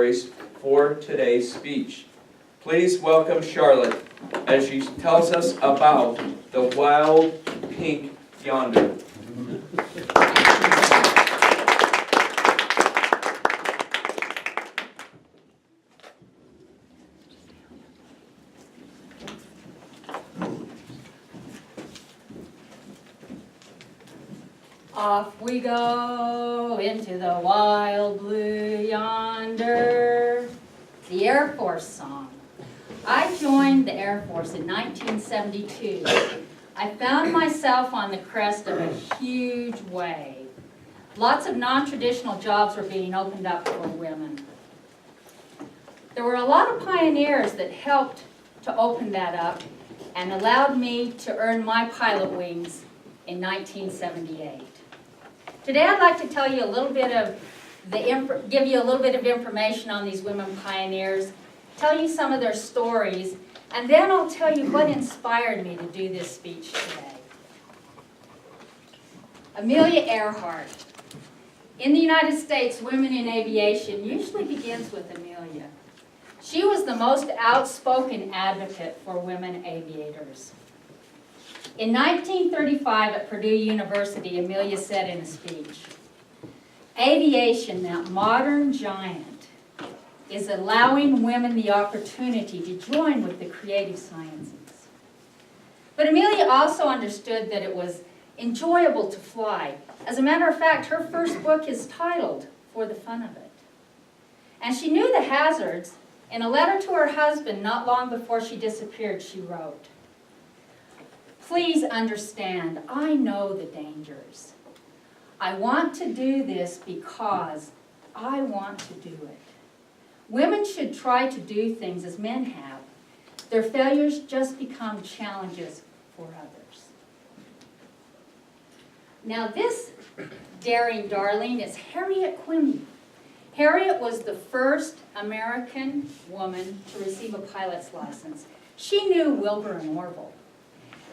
stories for today's speech. Please welcome Charlotte as she tells us about the wild pink yonder. Off we go into the wild blue yonder. The Air Force song. I joined the Air Force in 1972. I found myself on the crest of a huge wave. Lots of non-traditional jobs were being opened up for women. There were a lot of pioneers that helped to open that up and allowed me to earn my pilot wings in 1978. Today I'd like to tell you a little bit of give you a little bit of information on these women pioneers, tell you some of their stories, and then I'll tell you what inspired me to do this speech today. Amelia Earhart. In the United States, women in aviation usually begins with Amelia. She was the most outspoken advocate for women aviators. In 1935 at Purdue University, Amelia said in a speech, "Aviation, that modern giant, is allowing women the opportunity to join with the creative sciences." But Amelia also understood that it was enjoyable to fly. As a matter of fact, her first book is titled For the Fun of It. And she knew the hazards. In a letter to her husband not long before she disappeared, she wrote, "Please understand, I know the dangers. I want to do this because I want to do it. Women should try to do things as men have. Their failures just become challenges for others." Now this daring darling is Harriet Quimby. Harriet was the first American woman to receive a pilot's license. She knew Wilbur and Orville.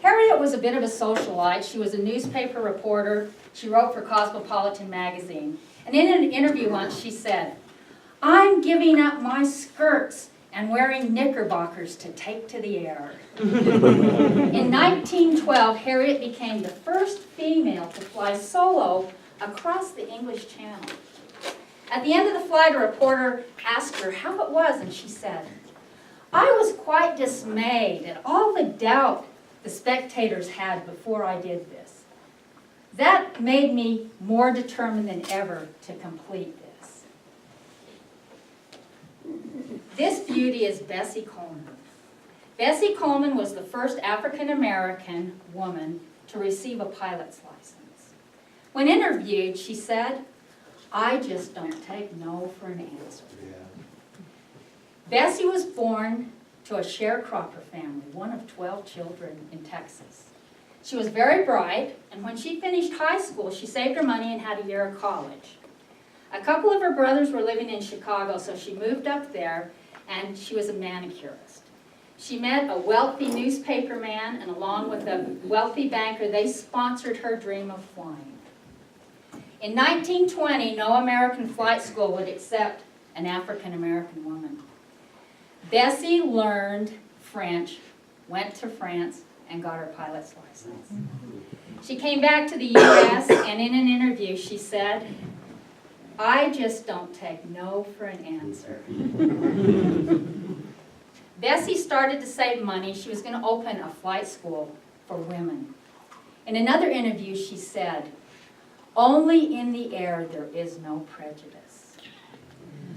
Harriet was a bit of a socialite. She was a newspaper reporter. She wrote for Cosmopolitan magazine. And in an interview once she said, "I'm giving up my skirts and wearing knickerbockers to take to the air." In 1912, Harriet became the first female to fly solo across the English Channel. At the end of the flight, a reporter asked her how it was, and she said, "I was quite dismayed at all the doubt the spectators had before I did this. That made me more determined than ever to complete this." This beauty is Bessie Coleman. Bessie Coleman was the first African-American woman to receive a pilot's license. When interviewed, she said, "I just don't take no for an answer." Bessie was born to a sharecropper family, one of 12 children in Texas. She was very bright, and when she finished high school, she saved her money and had a year of college. A couple of her brothers were living in Chicago, so she moved up there, and she was a manicurist. She met a wealthy newspaper man, and along with a wealthy banker, they sponsored her dream of flying. In 1920, no American flight school would accept an African-American woman. Bessie learned French, went to France, and got her pilot's license. She came back to the U.S., and in an interview she said, "I just don't take no for an answer." Bessie started to save money. She was going to open a flight school for women. In another interview she said, "Only in the air there is no prejudice."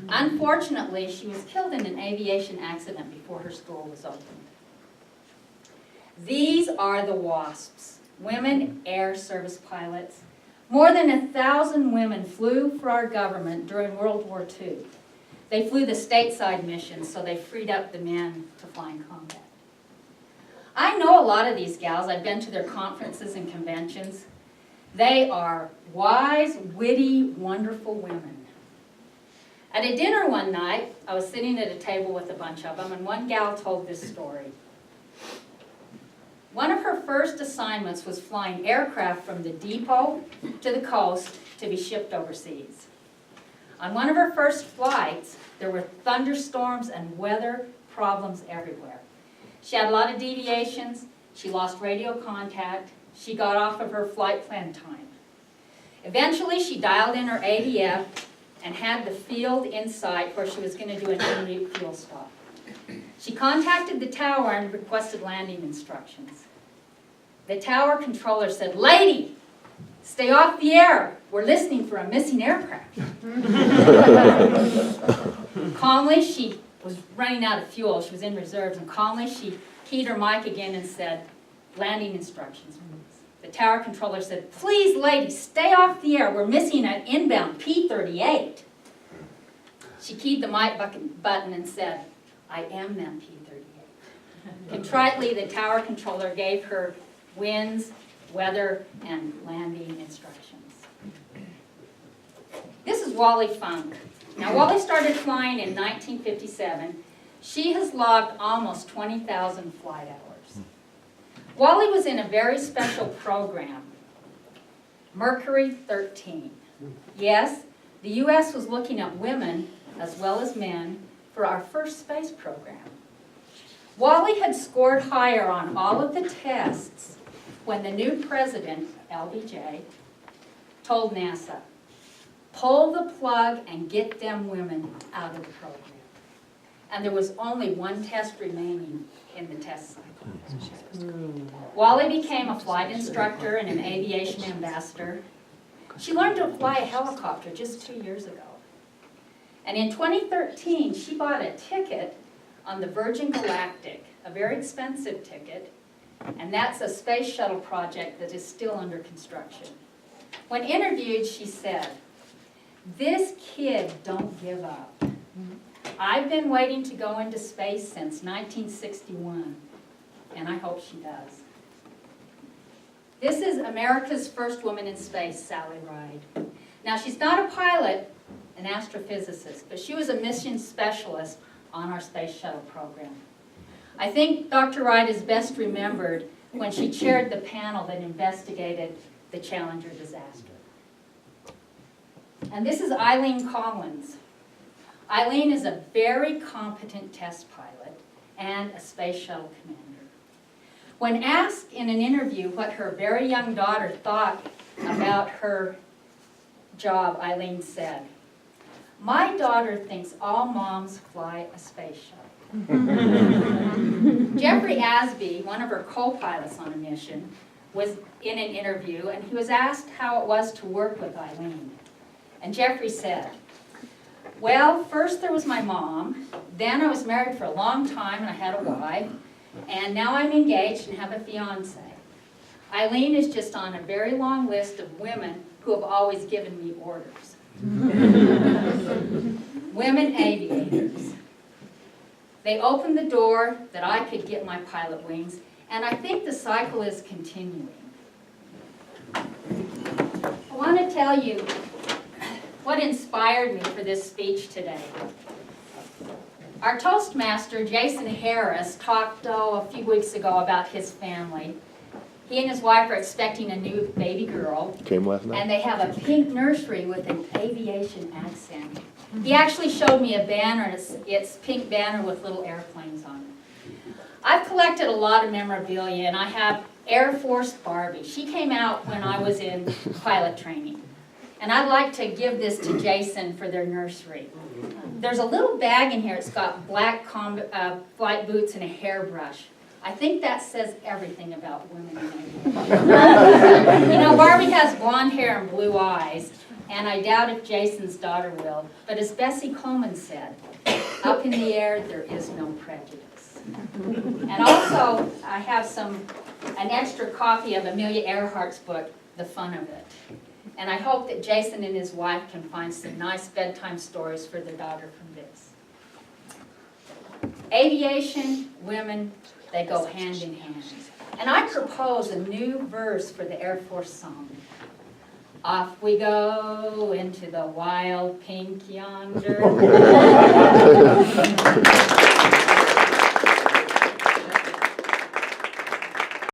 Unfortunately, she was killed in an aviation accident before her school was opened. These are the WASPs, Women Air Service Pilots. More than 1,000 women flew for our government during World War II. They flew the stateside missions, so they freed up the men to fly in combat. I know a lot of these gals. I've been to their conferences and conventions. They are wise, witty, wonderful women. At a dinner one night, I was sitting at a table with a bunch of them, and one gal told this story. One of her first assignments was flying aircraft from the depot to the coast to be shipped overseas. On one of her first flights, there were thunderstorms and weather problems everywhere. She had a lot of deviations. She lost radio contact. She got off of her flight plan time. Eventually, she dialed in her ADF and had the field in sight where she was going to do an en route fuel stop. She contacted the tower and requested landing instructions. The tower controller said, "Lady, stay off the air. We're listening for a missing aircraft." Calmly, she was running out of fuel. She was in reserves, and calmly she keyed her mic again and said, "Landing instructions." The tower controller said, "Please, lady, stay off the air. We're missing an inbound P-38. She keyed the mic button and said, "I am that P-38. Contritely, the tower controller gave her winds, weather, and landing instructions. This is Wally Funk. Now, Wally started flying in 1957. She has logged almost 20,000 flight hours. Wally was in a very special program, Mercury 13. Yes, the U.S. was looking at women as well as men for our first space program. Wally had scored higher on all of the tests when the new president, LBJ, told NASA, "Pull the plug and get them women out of the program." And there was only one test remaining in the test cycle. Wally became a flight instructor and an aviation ambassador. She learned to fly a helicopter just 2 years ago. And in 2013, she bought a ticket on the Virgin Galactic, a very expensive ticket, and that's a space shuttle project that is still under construction. When interviewed, she said, "This kid don't give up. I've been waiting to go into space since 1961, and I hope she does." This is America's first woman in space, Sally Ride. Now, she's not a pilot, an astrophysicist, but she was a mission specialist on our space shuttle program. I think Dr. Ride is best remembered when she chaired the panel that investigated the Challenger disaster. And this is Eileen Collins. Eileen is a very competent test pilot and a space shuttle commander. When asked in an interview what her very young daughter thought about her job, Eileen said, "My daughter thinks all moms fly a space shuttle." Jeffrey Asby, one of her co-pilots on a mission, was in an interview, and he was asked how it was to work with Eileen. And Jeffrey said, "Well, first there was my mom, then I was married for a long time and I had a wife, and now I'm engaged and have a fiance. Eileen is just on a very long list of women who have always given me orders." Women aviators. They opened the door that I could get my pilot wings, and I think the cycle is continuing. I want to tell you what inspired me for this speech today. Our Toastmaster, Jason Harris, talked a few weeks ago about his family. He and his wife are expecting a new baby girl. Came last night. And they have a pink nursery with an aviation accent. He actually showed me a banner, and it's pink banner with little airplanes on it. I've collected a lot of memorabilia, and I have Air Force Barbie. She came out when I was in pilot training. And I'd like to give this to Jason for their nursery. There's a little bag in here. It's got black flight boots and a hairbrush. I think that says everything about women in aviation. You know, Barbie has blonde hair and blue eyes, and I doubt if Jason's daughter will. But as Bessie Coleman said, up in the air, there is no prejudice. And also, I have an extra copy of Amelia Earhart's book, The Fun of It. And I hope that Jason and his wife can find some nice bedtime stories for their daughter from this. Aviation, women, they go hand in hand. And I propose a new verse for the Air Force song. Off we go into the wild pink yonder.